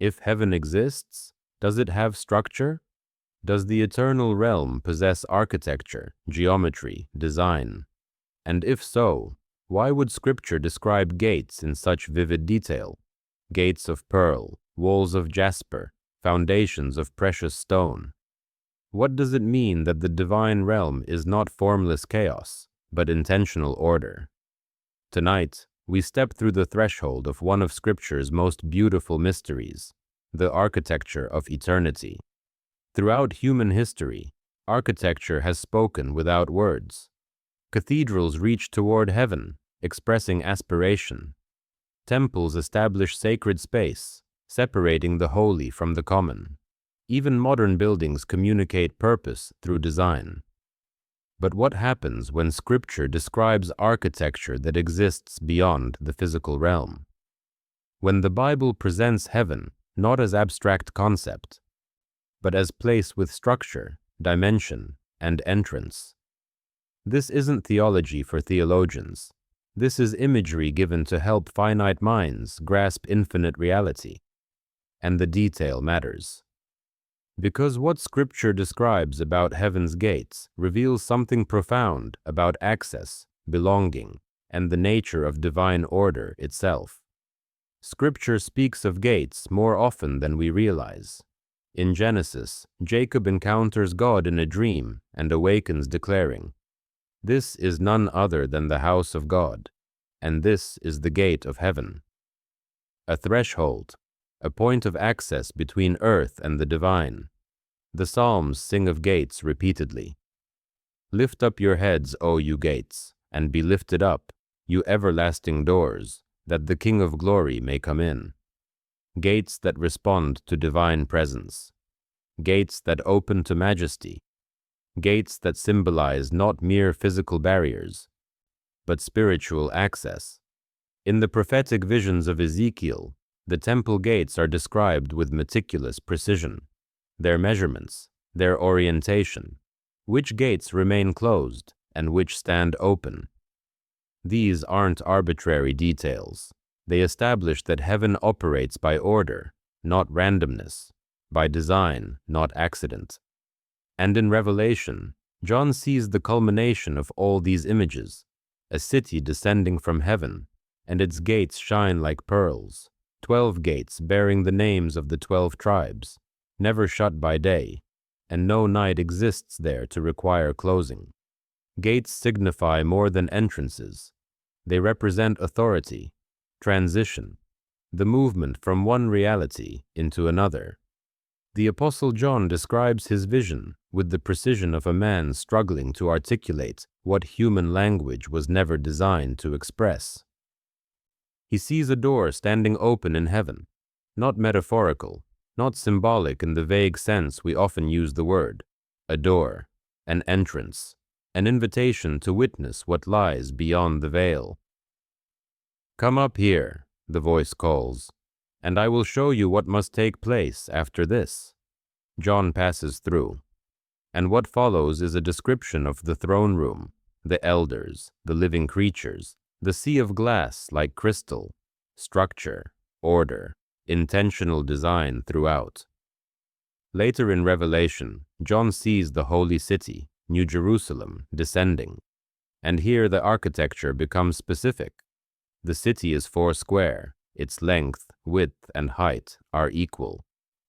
If heaven exists, does it have structure? Does the eternal realm possess architecture, geometry, design? And if so, why would Scripture describe gates in such vivid detail? Gates of pearl, walls of jasper, foundations of precious stone. What does it mean that the divine realm is not formless chaos, but intentional order? Tonight, we step through the threshold of one of Scripture's most beautiful mysteries, the architecture of eternity. Throughout human history, architecture has spoken without words. Cathedrals reach toward heaven, expressing aspiration. Temples establish sacred space, separating the holy from the common. Even modern buildings communicate purpose through design. But what happens when Scripture describes architecture that exists beyond the physical realm? When the Bible presents heaven not as abstract concept, but as place with structure, dimension, and entrance. This isn't theology for theologians. This is imagery given to help finite minds grasp infinite reality. And the detail matters. Because what Scripture describes about heaven's gates reveals something profound about access, belonging, and the nature of divine order itself. Scripture speaks of gates more often than we realize. In Genesis, Jacob encounters God in a dream and awakens declaring, "This is none other than the house of God, and this is the gate of heaven." A threshold, a point of access between earth and the divine. The Psalms sing of gates repeatedly. "Lift up your heads, O you gates, and be lifted up, you everlasting doors, that the King of glory may come in." Gates that respond to divine presence. Gates that open to majesty. Gates that symbolize not mere physical barriers, but spiritual access. In the prophetic visions of Ezekiel, the temple gates are described with meticulous precision. Their measurements, their orientation, which gates remain closed and which stand open. These aren't arbitrary details. They establish that heaven operates by order, not randomness, by design, not accident. And in Revelation, John sees the culmination of all these images, a city descending from heaven, and its gates shine like pearls, 12 gates bearing the names of the 12 tribes, never shut by day, and no night exists there to require closing. Gates signify more than entrances. They represent authority, transition, the movement from one reality into another. The Apostle John describes his vision with the precision of a man struggling to articulate what human language was never designed to express. He sees a door standing open in heaven, not metaphorical, not symbolic in the vague sense we often use the word, a door, an entrance, an invitation to witness what lies beyond the veil. "Come up here," the voice calls, "and I will show you what must take place after this." John passes through, and what follows is a description of the throne room, the elders, the living creatures, the sea of glass like crystal, structure, order, intentional design throughout. Later in Revelation, John sees the holy city, New Jerusalem, descending, and here the architecture becomes specific. The city is 4 square, its length, width, and height are equal,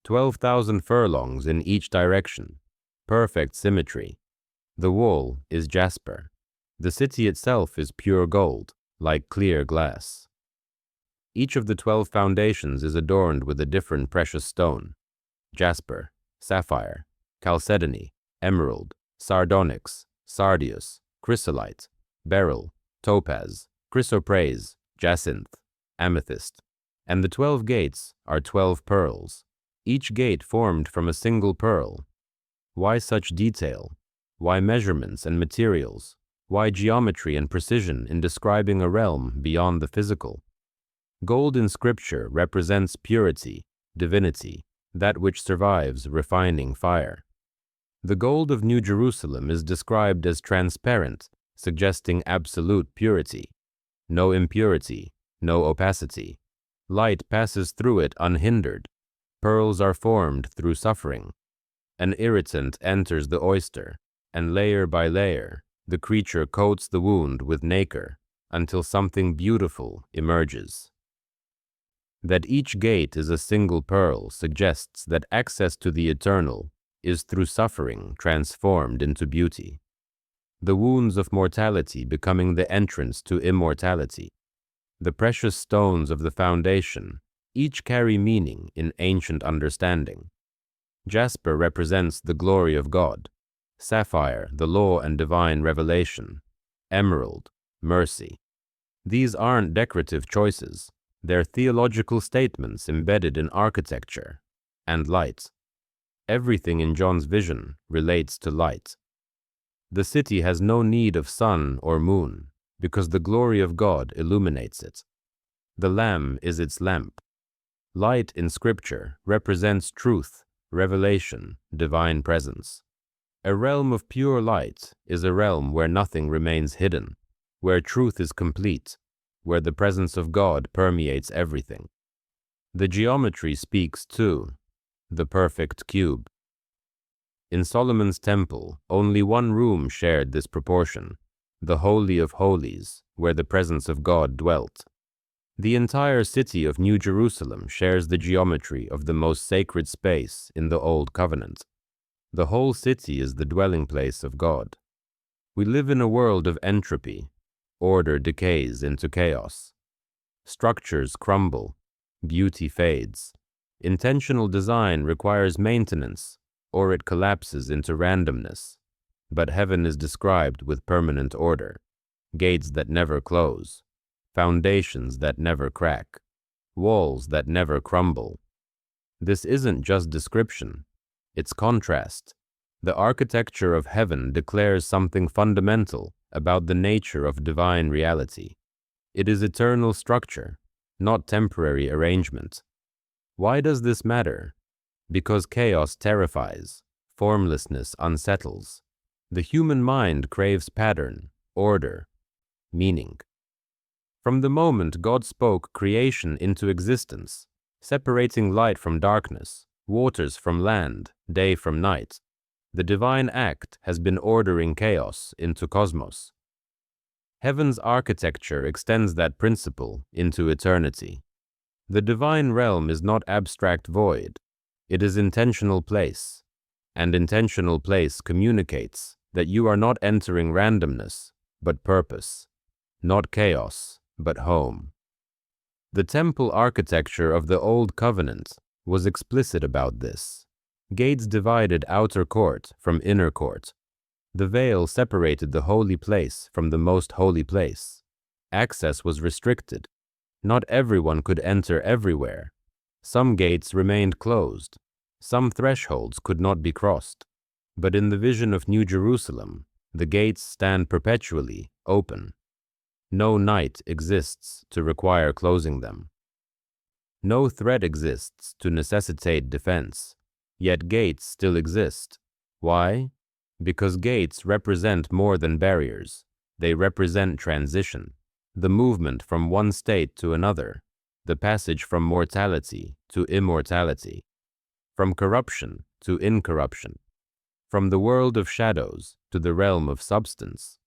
12,000 furlongs in each direction, perfect symmetry. The wall is jasper. The city itself is pure gold, like clear glass. Each of the 12 foundations is adorned with a different precious stone: jasper, sapphire, chalcedony, emerald, sardonyx, sardius, chrysolite, beryl, topaz, chrysoprase, jacinth, amethyst. And the 12 gates are 12 pearls, each gate formed from a single pearl. Why such detail? Why measurements and materials? Why geometry and precision in describing a realm beyond the physical? Gold in Scripture represents purity, divinity, that which survives refining fire. The gold of New Jerusalem is described as transparent, suggesting absolute purity. No impurity, no opacity. Light passes through it unhindered, Pearls are formed through suffering. An irritant enters the oyster, and layer by layer, the creature coats the wound with nacre until something beautiful emerges. That each gate is a single pearl suggests that access to the eternal is through suffering transformed into beauty. The wounds of mortality becoming the entrance to immortality. The precious stones of the foundation each carry meaning in ancient understanding. Jasper represents the glory of God, sapphire, the law and divine revelation, emerald, mercy. These aren't decorative choices, they're theological statements embedded in architecture and light. Everything in John's vision relates to light. The city has no need of sun or moon, because the glory of God illuminates it. The Lamb is its lamp. Light in Scripture represents truth, revelation, divine presence. A realm of pure light is a realm where nothing remains hidden, where truth is complete, where the presence of God permeates everything. The geometry speaks too, the perfect cube. In Solomon's temple, only one room shared this proportion, the Holy of Holies, where the presence of God dwelt. The entire city of New Jerusalem shares the geometry of the most sacred space in the Old Covenant. The whole city is the dwelling place of God. We live in a world of entropy. Order decays into chaos. Structures crumble. Beauty fades. Intentional design requires maintenance, or it collapses into randomness. But heaven is described with permanent order, gates that never close, foundations that never crack, walls that never crumble. This isn't just description, it's contrast. The architecture of heaven declares something fundamental about the nature of divine reality. It is eternal structure, not temporary arrangement. Why does this matter? Because chaos terrifies, formlessness unsettles. The human mind craves pattern, order, meaning. From the moment God spoke creation into existence, separating light from darkness, waters from land, day from night, the divine act has been ordering chaos into cosmos. Heaven's architecture extends that principle into eternity. The divine realm is not abstract void, it is intentional place, and intentional place communicates that you are not entering randomness, but purpose, not chaos, but home. The temple architecture of the Old Covenant was explicit about this. Gates divided outer court from inner court. The veil separated the holy place from the most holy place. Access was restricted. Not everyone could enter everywhere. Some gates remained closed. Some thresholds could not be crossed. But in the vision of New Jerusalem, the gates stand perpetually open. No night exists to require closing them. No threat exists to necessitate defense. Yet gates still exist. Why? Because gates represent more than barriers. They represent transition, the movement from one state to another, the passage from mortality to immortality, from corruption to incorruption, from the world of shadows to the realm of substance.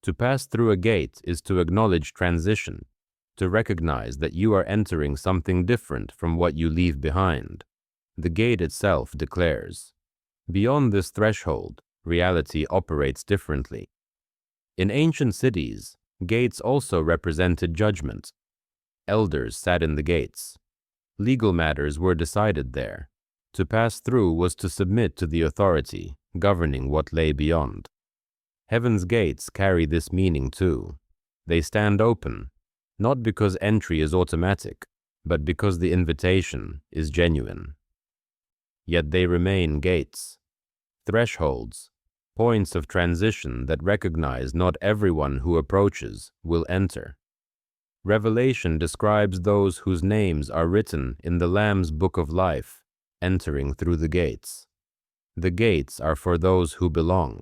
To pass through a gate is to acknowledge transition, to recognize that you are entering something different from what you leave behind. The gate itself declares. Beyond this threshold, reality operates differently. In ancient cities, gates also represented judgment. Elders sat in the gates. Legal matters were decided there. To pass through was to submit to the authority governing what lay beyond. Heaven's gates carry this meaning too. They stand open, not because entry is automatic, but because the invitation is genuine. Yet they remain gates, thresholds, points of transition that recognize not everyone who approaches will enter. Revelation describes those whose names are written in the Lamb's book of life, entering through the gates. The gates are for those who belong.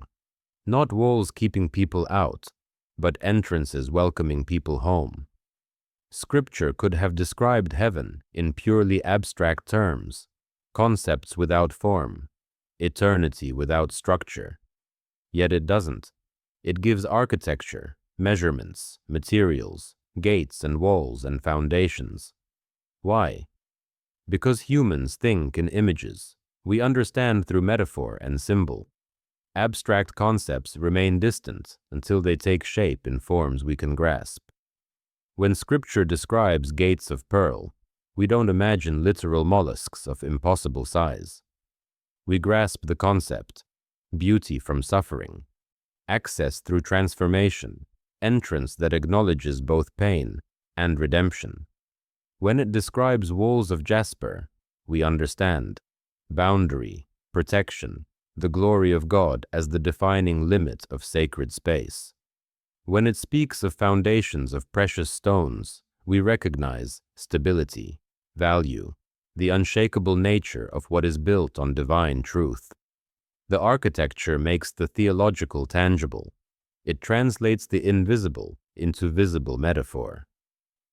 Not walls keeping people out, but entrances welcoming people home. Scripture could have described heaven in purely abstract terms, concepts without form, eternity without structure. Yet it doesn't. It gives architecture, measurements, materials, gates and walls and foundations. Why? Because humans think in images. We understand through metaphor and symbol. Abstract concepts remain distant until they take shape in forms we can grasp. When scripture describes gates of pearl, we don't imagine literal mollusks of impossible size. We grasp the concept, beauty from suffering, access through transformation, entrance that acknowledges both pain and redemption. When it describes walls of jasper, we understand boundary, protection, the glory of God as the defining limit of sacred space. When it speaks of foundations of precious stones, we recognize stability, value, the unshakable nature of what is built on divine truth. The architecture makes the theological tangible. It translates the invisible into visible metaphor.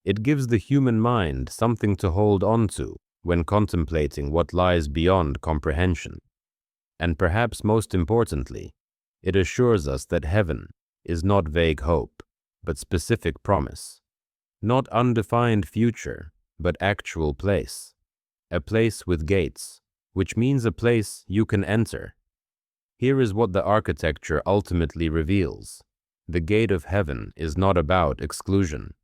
It gives the human mind something to hold on to when contemplating what lies beyond comprehension. And perhaps most importantly, it assures us that heaven is not vague hope, but specific promise. Not undefined future, but actual place. A place with gates, which means a place you can enter. Here is what the architecture ultimately reveals. The gate of heaven is not about exclusion.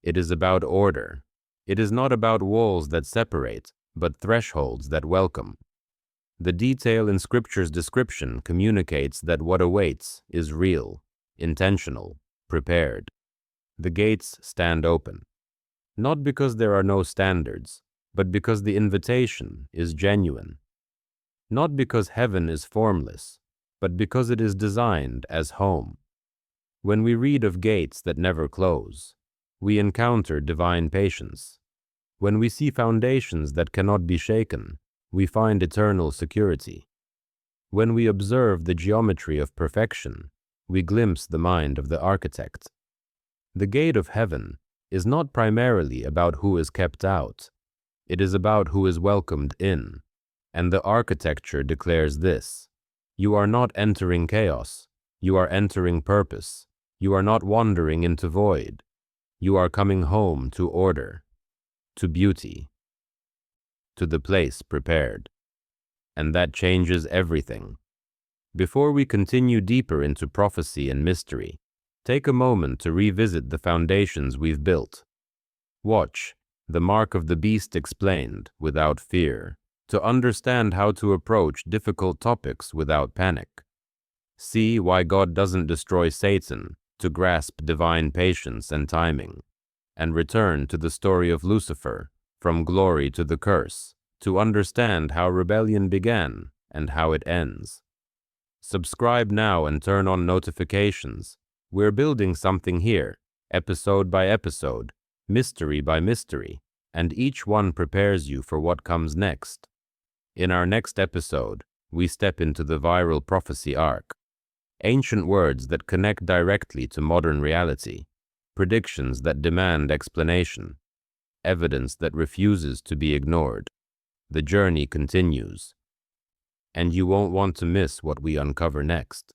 It is about order. It is not about walls that separate, but thresholds that welcome. The detail in Scripture's description communicates that what awaits is real, intentional, prepared. The gates stand open, not because there are no standards, but because the invitation is genuine. Not because heaven is formless, but because it is designed as home. When we read of gates that never close, we encounter divine patience. When we see foundations that cannot be shaken, we find eternal security. When we observe the geometry of perfection, we glimpse the mind of the architect. The gate of heaven is not primarily about who is kept out. It is about who is welcomed in. And the architecture declares this: you are not entering chaos. You are entering purpose. You are not wandering into void. You are coming home to order, to beauty, to the place prepared. And that changes everything. Before we continue deeper into prophecy and mystery, take a moment to revisit the foundations we've built. Watch The Mark of the Beast Explained without fear, to understand how to approach difficult topics without panic. See why God doesn't destroy Satan, to grasp divine patience and timing, and return to the story of Lucifer, from glory to the curse, to understand how rebellion began and how it ends. Subscribe now and turn on notifications. We're building something here, episode by episode, mystery by mystery, and each one prepares you for what comes next. In our next episode, we step into the viral prophecy arc, ancient words that connect directly to modern reality, predictions that demand explanation, evidence that refuses to be ignored. The journey continues, and you won't want to miss what we uncover next.